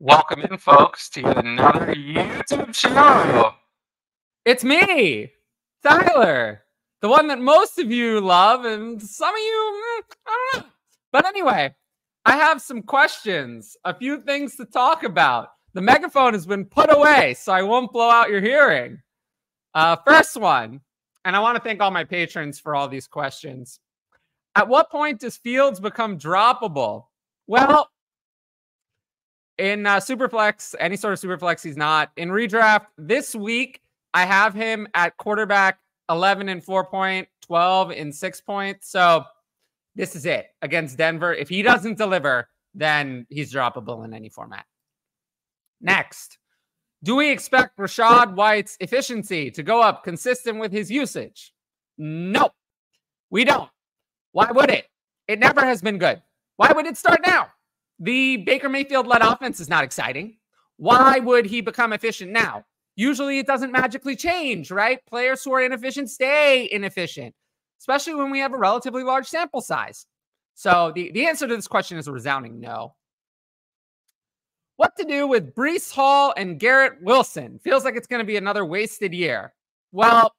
Welcome in, folks, to yet another YouTube show. It's me, Tyler, the one that most of you love, and some of you, I don't know. But anyway, I have some questions, a few things to talk about. The megaphone has been put away, so I won't blow out your hearing. First one, and I want to thank all my patrons for all these questions. At what point does Fields become droppable? Well, in Superflex, any sort of Superflex, he's not. In redraft this week, I have him at quarterback 11 and 4 point, 12 and 6 point. So this is it against Denver. If he doesn't deliver, then he's droppable in any format. Next, do we expect Rachaad White's efficiency to go up consistent with his usage? No, we don't. Why would it? It never has been good. Why would it start now? The Baker Mayfield-led offense is not exciting. Why would he become efficient now? Usually it doesn't magically change, right? Players who are inefficient stay inefficient, especially when we have a relatively large sample size. So the answer to this question is a resounding no. What to do with Breece Hall and Garrett Wilson? Feels like it's going to be another wasted year. Well,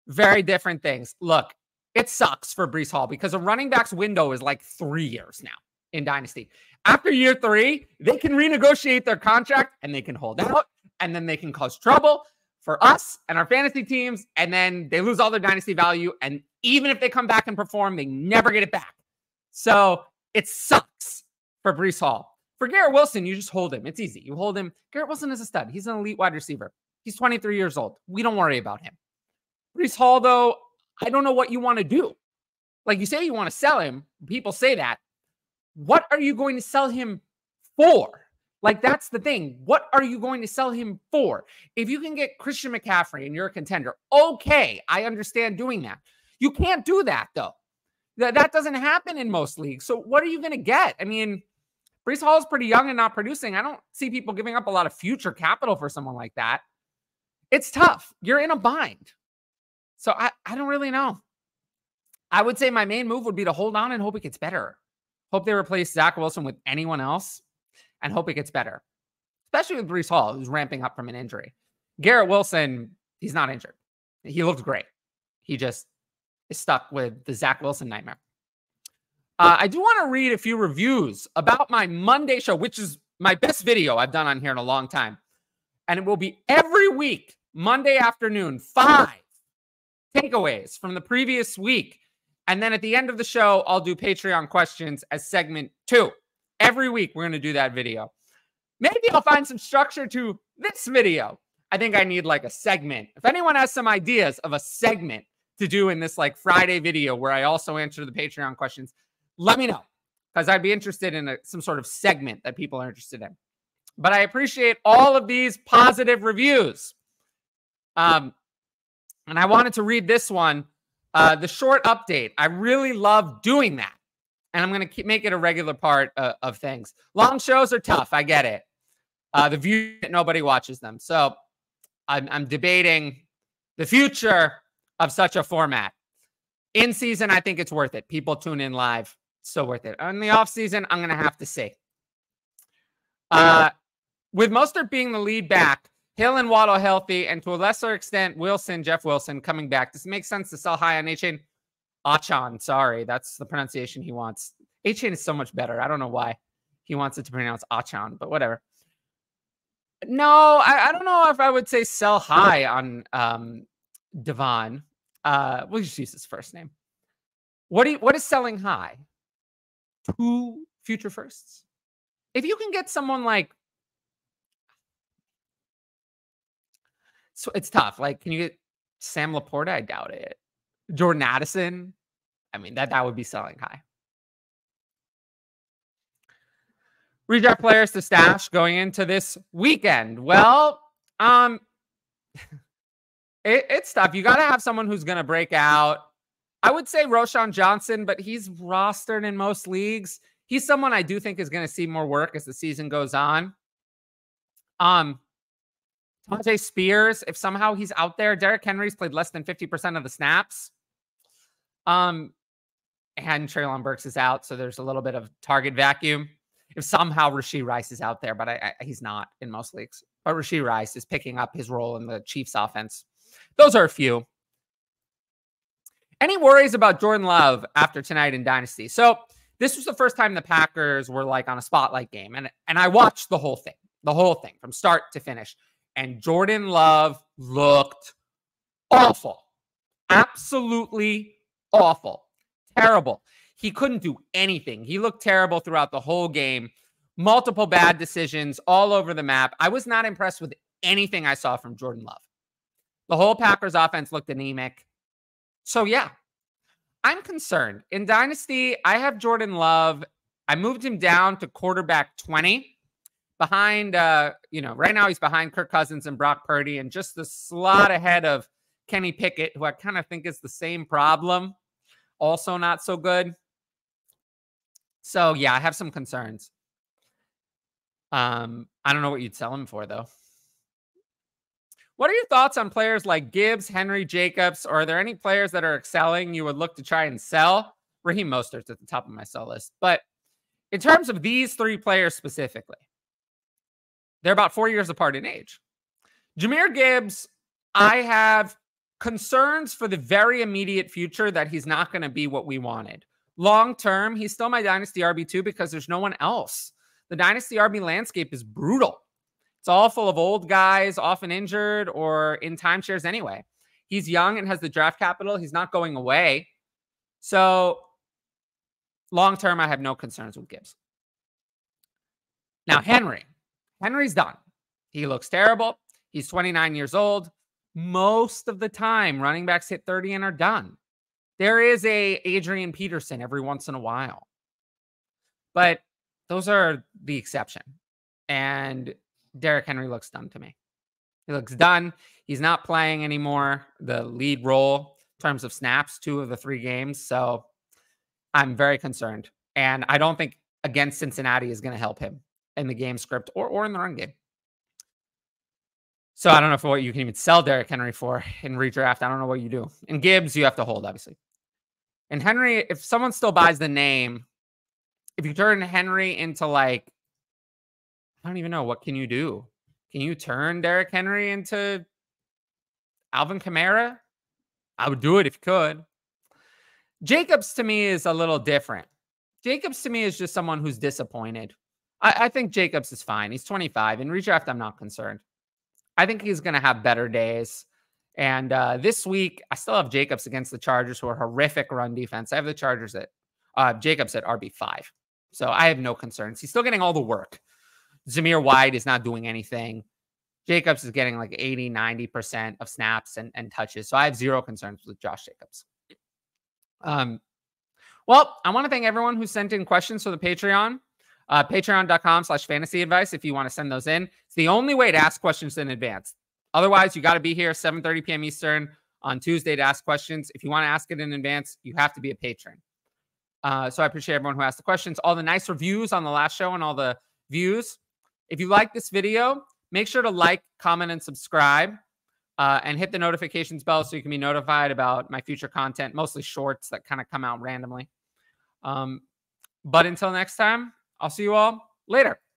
very different things. Look, it sucks for Breece Hall because a running back's window is like 3 years now in Dynasty. After year 3, they can renegotiate their contract and they can hold out, and then they can cause trouble for us and our fantasy teams, and then they lose all their Dynasty value, and even if they come back and perform, they never get it back. So it sucks for Breece Hall. For Garrett Wilson, you just hold him. It's easy. You hold him. Garrett Wilson is a stud. He's an elite wide receiver. He's 23 years old. We don't worry about him. Breece Hall, though, I don't know what you want to do. Like, you say you want to sell him. People say that. What are you going to sell him for? Like, that's the thing. What are you going to sell him for? If you can get Christian McCaffrey and you're a contender, okay, I understand doing that. You can't do that, though. That doesn't happen in most leagues. So what are you going to get? I mean, Breece Hall is pretty young and not producing. I don't see people giving up a lot of future capital for someone like that. It's tough. You're in a bind. So I don't really know. I would say my main move would be to hold on and hope it gets better. Hope they replace Zach Wilson with anyone else and hope it gets better, especially with Breece Hall, who's ramping up from an injury. Garrett Wilson, he's not injured. He looks great. He just is stuck with the Zach Wilson nightmare. I do want to read a few reviews about my Monday show, which is my best video I've done on here in a long time. And it will be every week, Monday afternoon, 5 takeaways from the previous week. And then at the end of the show, I'll do Patreon questions as segment 2. Every week, we're going to do that video. Maybe I'll find some structure to this video. I think I need like a segment. If anyone has some ideas of a segment to do in this like Friday video where I also answer the Patreon questions, let me know, because I'd be interested in some sort of segment that people are interested in. But I appreciate all of these positive reviews. And I wanted to read this one. The short update. I really love doing that. And I'm going to make it a regular part of things. Long shows are tough. I get it. The view that nobody watches them. So I'm debating the future of such a format. In season, I think it's worth it. People tune in live. Still worth it. In the off season, I'm going to have to see. With Mostert being the lead back, Hill and Waddle healthy, and to a lesser extent, Jeff Wilson coming back. Does it make sense to sell high on Achane? Achane, sorry. That's the pronunciation he wants. Achane is so much better. I don't know why he wants it to pronounce Achane, but whatever. No, I don't know if I would say sell high on Devon. We'll just use his first name. What is selling high? 2 future firsts. If you can get someone like, so it's tough. Like, can you get Sam Laporta? I doubt it. Jordan Addison? I mean, that would be selling high. Redraft players to stash going into this weekend. Well, it's tough. You got to have someone who's going to break out. I would say Roschon Johnson, but he's rostered in most leagues. He's someone I do think is going to see more work as the season goes on. Tajay Spears, if somehow he's out there. Derrick Henry's played less than 50% of the snaps. And Treylon Burks is out, so there's a little bit of target vacuum. if somehow Rashee Rice is out there, but he's not in most leagues. But Rashee Rice is picking up his role in the Chiefs offense. Those are a few. Any worries about Jordan Love after tonight in Dynasty? So this was the first time the Packers were like on a spotlight game. And I watched the whole thing from start to finish. And Jordan Love looked awful. Absolutely awful. Terrible. He couldn't do anything. He looked terrible throughout the whole game. Multiple bad decisions all over the map. I was not impressed with anything I saw from Jordan Love. The whole Packers offense looked anemic. So, yeah, I'm concerned. In Dynasty, I have Jordan Love. I moved him down to quarterback 20 behind, right now he's behind Kirk Cousins and Brock Purdy and just the slot ahead of Kenny Pickett, who I kind of think is the same problem. Also not so good. So, yeah, I have some concerns. I don't know what you'd sell him for, though. What are your thoughts on players like Gibbs, Henry, Jacobs? Or are there any players that are excelling you would look to try and sell? Raheem Mostert's at the top of my sell list. But in terms of these three players specifically, they're about 4 years apart in age. Jahmyr Gibbs, I have concerns for the very immediate future that he's not going to be what we wanted. Long term, he's still my Dynasty RB2 because there's no one else. The Dynasty RB landscape is brutal. It's all full of old guys, often injured or in timeshares anyway. He's young and has the draft capital. He's not going away. So long-term, I have no concerns with Gibbs. Now, Henry's done. He looks terrible. He's 29 years old. Most of the time, running backs hit 30 and are done. There is a Adrian Peterson every once in a while. But those are the exception. And Derrick Henry looks done to me. He looks done. He's not playing anymore the lead role in terms of snaps, 2 of the 3 games. So I'm very concerned. And I don't think against Cincinnati is going to help him in the game script or in the run game. So I don't know for what you can even sell Derrick Henry for in redraft. I don't know what you do. In Gibbs, you have to hold, obviously. And Henry, if someone still buys the name, if you turn Henry into like, I don't even know. What can you do? Can you turn Derrick Henry into Alvin Kamara? I would do it if you could. Jacobs to me is a little different. Jacobs to me is just someone who's disappointed. I think Jacobs is fine. He's 25. In redraft, I'm not concerned. I think he's going to have better days. And this week, I still have Jacobs against the Chargers, who are horrific run defense. I have the Chargers at Jacobs at RB5. So I have no concerns. He's still getting all the work. Jahmyr White is not doing anything. Jacobs is getting like 80, 90% of snaps and touches. So I have zero concerns with Josh Jacobs. Well, I want to thank everyone who sent in questions for the Patreon. Patreon.com/fantasy advice if you want to send those in. It's the only way to ask questions in advance. Otherwise, you got to be here 7:30 p.m. Eastern on Tuesday to ask questions. If you want to ask it in advance, you have to be a patron. So I appreciate everyone who asked the questions. All the nice reviews on the last show and all the views. If you like this video, make sure to like, comment, and subscribe. And hit the notifications bell so you can be notified about my future content, mostly shorts that kind of come out randomly. But until next time, I'll see you all later.